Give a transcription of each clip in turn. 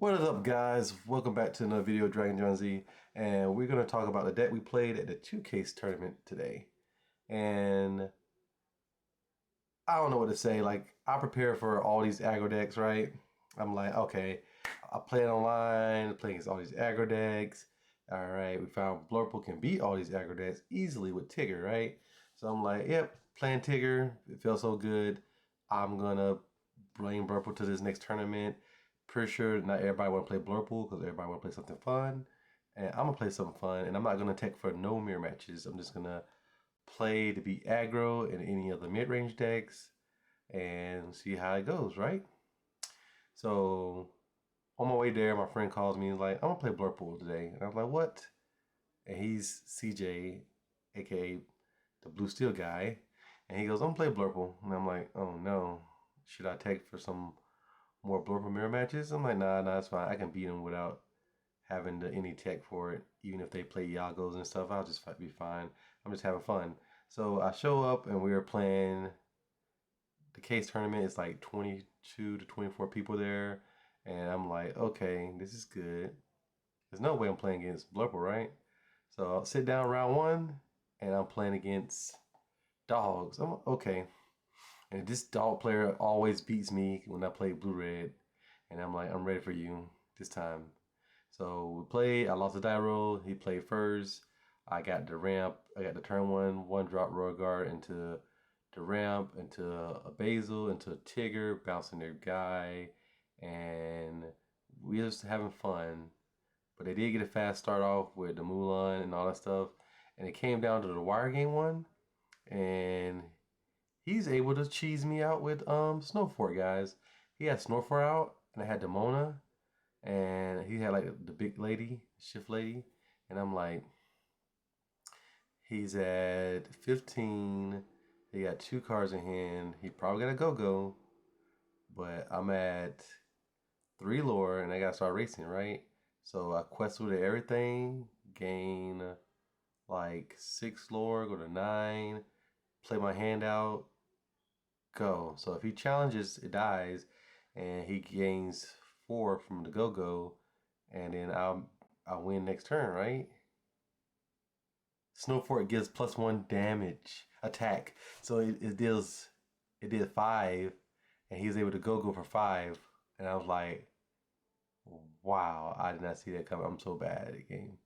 What is up, guys? Welcome back to another video of Dragonjonz, and we're going to talk about the deck we played at the 2Case tournament today. And I don't know what to say. Like, I prepare for all these aggro decks, right? I'm like, okay, I play it online, play against all these aggro decks. All right, we found Blurple can beat all these aggro decks easily with Tigger, right? So I'm like, yep, playing Tigger. It feels so good. I'm going to bring Blurple to this next tournament. Pretty sure not everybody want to play Blurple because everybody want to play something fun. And I'm going to play something fun. And I'm not going to tech for no mirror matches. I'm just going to play to be aggro in any of the mid-range decks and see how it goes, right? So on my way there, my friend calls me and is like, I'm going to play Blurple today. And I was like, what? And he's CJ, aka the Blue Steel guy. And he goes, I'm going to play Blurple. And I'm like, oh no. Should I tech for some more Blurple mirror matches? I'm like, nah, it's fine. I can beat them without having any tech for it. Even if they play Yagos and stuff, I'll just be fine. I'm just having fun. So I show up and we were playing the case tournament. It's like 22 to 24 people there. And I'm like, okay, this is good. There's no way I'm playing against Blurple, right? So I'll sit down round one and I'm playing against dogs. I'm okay. And this dog player always beats me when I play blue-red. And I'm like, I'm ready for you this time. So we played. I lost the die roll. He played first. I got the ramp. I got the turn one drop royal guard into the ramp, into a basil, into a Tigger, bouncing their guy. And we was having fun. But they did get a fast start off with the Mulan and all that stuff. And it came down to the wire game one. And he's able to cheese me out with Snowfort, guys. He had Snowfort out, and I had Demona, and he had like the big lady, shift lady, and I'm like, he's at 15. He got 2 cards in hand. He probably got a go-go, but I'm at 3 lore, and I gotta start racing, right? So I quest with everything, gain like 6 lore, go to 9, play my hand out, go. So if he challenges, it dies, and he gains 4 from the go-go, and then I'll win next turn, right? Snowfort gives +1 damage attack, so it did 5, and he was able to go for 5, and I was like, wow, I did not see that coming. I'm so bad at the game.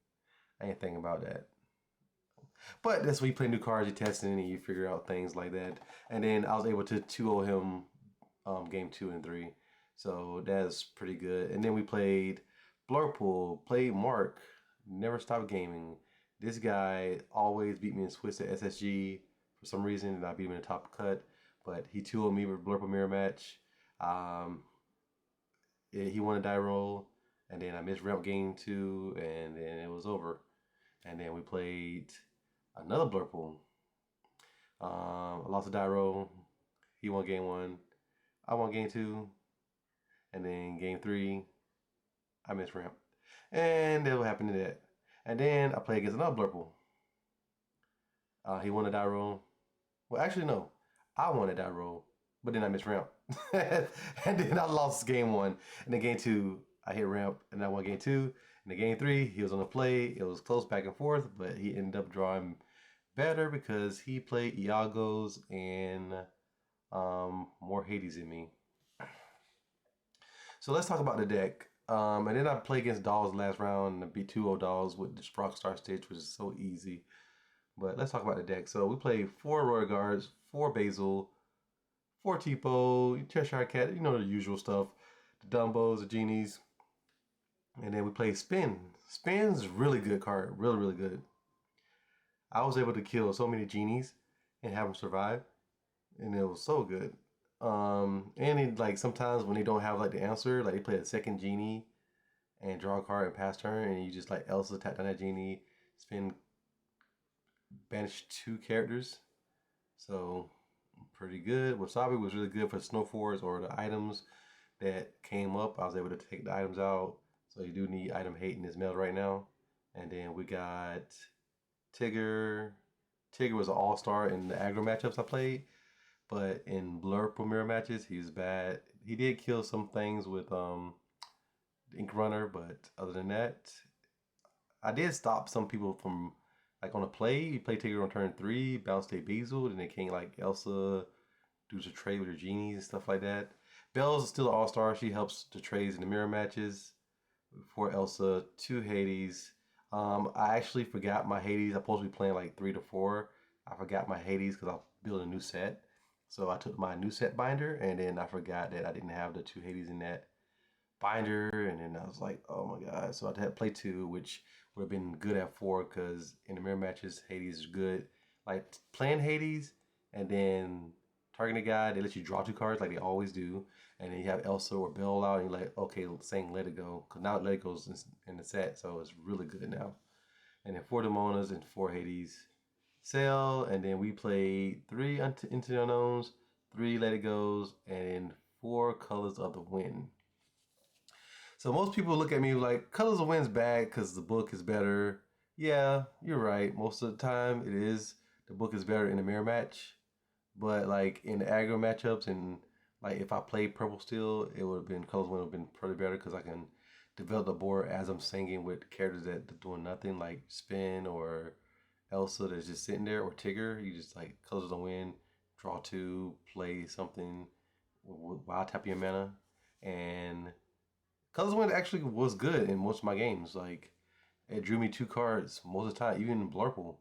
I ain't thinking about that. But that's when you play new cards, you testing, and you figure out things like that. And then I was able to 2-0 him game 2 and 3. So that's pretty good. And then we played Blurple, played Mark, never stopped gaming. This guy always beat me in Swiss at SSG for some reason, and I beat him in the top cut. But he 2-0'd me with Blurple mirror match. He won a die roll, and then I missed ramp game 2, and then it was over. And then we played another Blurple. I lost a die roll. He won game 1. I won game 2. And then game 3, I missed ramp. And that's what happened to that. And then I played against another Blurple. He won a die roll. Well, actually, no. I won a die roll, but then I missed ramp. And then I lost game 1. And then game 2, I hit ramp, and I won game 2. And then game 3, he was on the play. It was close back and forth, but he ended up drawing better because he played Iagos and more Hades than me. So let's talk about the deck. And then I played against Dolls last round and beat 2-0 Dolls with the Rockstar Stitch, which is so easy. But let's talk about the deck. So we played 4 Royal Guards, 4 Basil, 4 Tipo, Cheshire Cat, you know the usual stuff. The Dumbos, the Genies. And then we played Spin. Spin's really good card, really good. I was able to kill so many Genies and have them survive. And it was so good. And it, like sometimes when they don't have like the answer, like they play a second Genie and draw a card and pass turn, and you just like else attack down that Genie, spin, banish 2 characters. So pretty good. Wasabi was really good for Snowforts or the items that came up. I was able to take the items out. So you do need item hate in this mail right now. And then we got Tigger. Tigger was an all-star in the aggro matchups I played. But in Blurple mirror matches, he's bad. He did kill some things with Ink Runner, but other than that, I did stop some people from like on a play. You play Tigger on turn 3, bounce a Basil, then they came like Elsa, do the trade with her genies and stuff like that. Belle's still an all-star. She helps the trades in the mirror matches. For Elsa, 2 Hades. I actually forgot my Hades. I'm supposed to be playing like 3 to 4. I forgot my Hades because I built a new set. So I took my new set binder and then I forgot that I didn't have the 2 Hades in that binder. And then I was like, oh my god. So I had to play 2, which would have been good at 4 because in the mirror matches, Hades is good. Like playing Hades and then targeting a guy, they let you draw 2 cards like they always do. And then you have Elsa or Belle out, and you're like, okay, saying Let It Go. Because now Let It Go's in the set, so it's really good now. And then 4 Demonas and 4 Hades. Sail, and then we played 3 Into the Unknowns, 3 Let It Go's, and 4 Colors of the Wind. So most people look at me like, Colors of the Wind's bad because the book is better. Yeah, you're right. Most of the time, it is. The book is better in the mirror match. But like in the aggro matchups and like if I played Purple Steel, it would have been Colors would have been pretty better because I can develop the board as I'm singing with characters that are doing nothing like Spin or Elsa that's just sitting there or Tigger. You just like Colors of the Wind, draw 2, play something, wild tap your mana, and Colors of the Wind actually was good in most of my games. Like it drew me 2 cards most of the time, even in Blurple.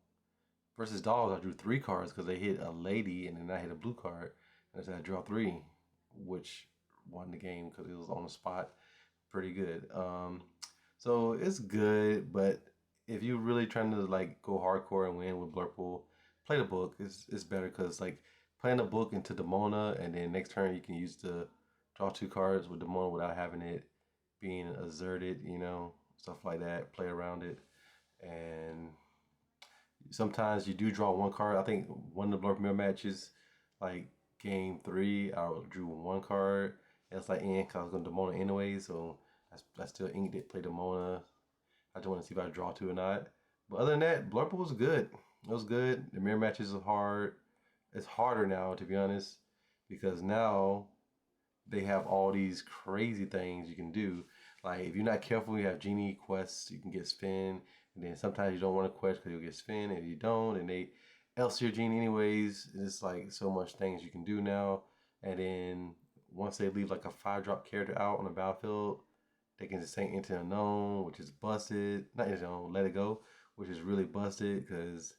Versus dogs, I drew 3 cards because they hit a lady and then I hit a blue card. And I said I draw 3, which won the game because it was on the spot. Pretty good. So it's good, but if you're really trying to like go hardcore and win with Blurple, play the book. It's better because like playing the book into Demona and then next turn you can use the draw 2 cards with Demona without having it being asserted, stuff like that. Play around it and sometimes you do draw 1 card. I think one of the Blurple matches, like game 3, I drew 1 card. It's like because I was going to Demona anyway, so I still inked it, played Demona. I just want to see if I draw 2 or not. But other than that, Blurple was good. It was good. The mirror matches are hard. It's harder now, to be honest, because now they have all these crazy things you can do. Like if you're not careful, you have genie quests. You can get spin, and then sometimes you don't want to quest because you'll get spin, and if you don't, and they else your genie anyways. It's like so much things you can do now. And then once they leave like a 5-drop character out on the battlefield, they can just sing Into the Unknown, which is busted. Not Into the Unknown, Let It Go, which is really busted because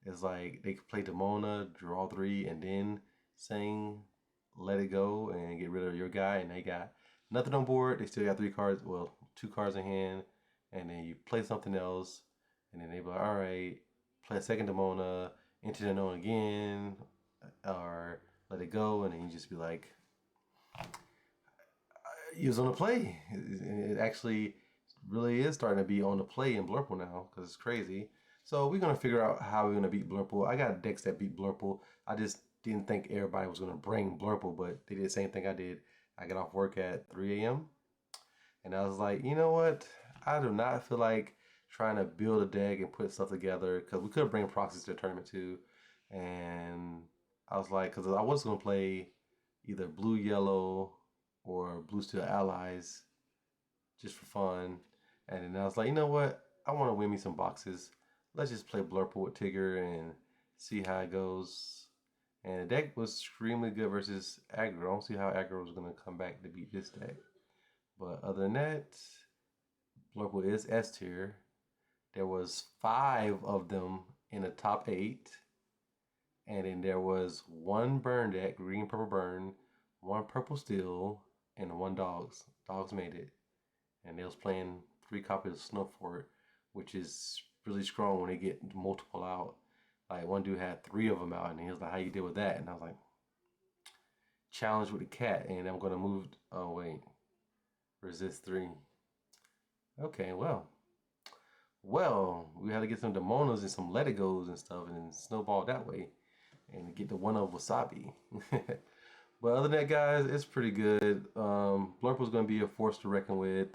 it's like they could play Demona, draw 3, and then sing Let It Go and get rid of your guy, and they got nothing on board. They still got 3 cards, well, 2 cards in hand, and then you play something else, and then they be like, all right, play a second Demona, Into the Unknown again, or Let It Go, and then you just be like, you was on the play. It actually really is starting to be on the play in Blurple now because it's crazy. So we're gonna figure out how we're gonna beat Blurple. I got decks that beat Blurple. I just didn't think everybody was gonna bring Blurple, but they did the same thing I did. I got off work at 3 a.m. and I was like, you know what? I do not feel like trying to build a deck and put stuff together because we could bring proxies to the tournament too. And I was like, because I was gonna play either blue yellow or blue steel allies just for fun. And then I was like, you know what? I want to win me some boxes. Let's just play Blurple with Tigger and see how it goes. And the deck was extremely good versus aggro. I don't see how aggro was going to come back to beat this deck. But other than that, Blurple is S tier. There was 5 of them in the top 8. And then there was 1 burn deck, green, purple burn, 1 purple steel, and 1 dogs. Dogs made it. And they was playing 3 copies of Snowfort, which is really strong when they get multiple out. Like one dude had 3 of them out, and he was like, "How you deal with that?" And I was like, "Challenge with the cat." And I'm gonna move. Oh wait, resist 3. Okay, well, we had to get some Demonas and some Let It Go's and stuff, and then snowball that way, and get the one of Wasabi. But other than that, guys, it's pretty good. Blurple's gonna be a force to reckon with.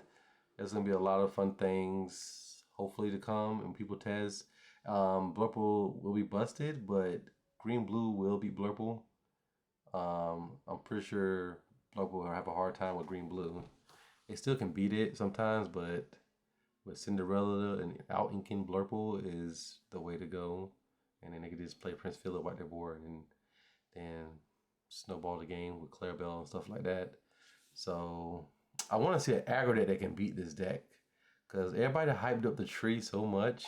There's gonna be a lot of fun things hopefully to come and people test. Blurple will be busted, but Green Blue will beat Blurple. I'm pretty sure Blurple will have a hard time with Green Blue. It still can beat it sometimes, but with Cinderella and out inking Blurple is the way to go. And then they can just play Prince Philip white their board and then snowball the game with Clarabelle and stuff like that. So I want to see an aggro deck that can beat this deck because everybody hyped up the tree so much,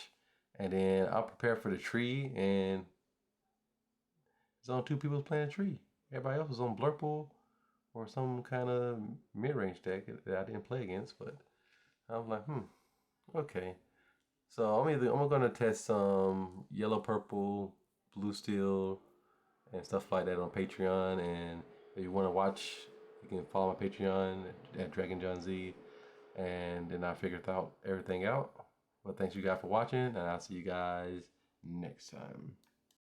and then I'm prepared for the tree, and it's on two people playing a tree. Everybody else is on Blurple or some kind of mid-range deck that I didn't play against, but I'm like, okay. So I'm gonna test some yellow, purple, blue steel, and stuff like that on Patreon. And if you want to watch, you can follow my Patreon at Dragonjonz, and then I figured out everything out. But thanks you guys for watching, and I'll see you guys next time.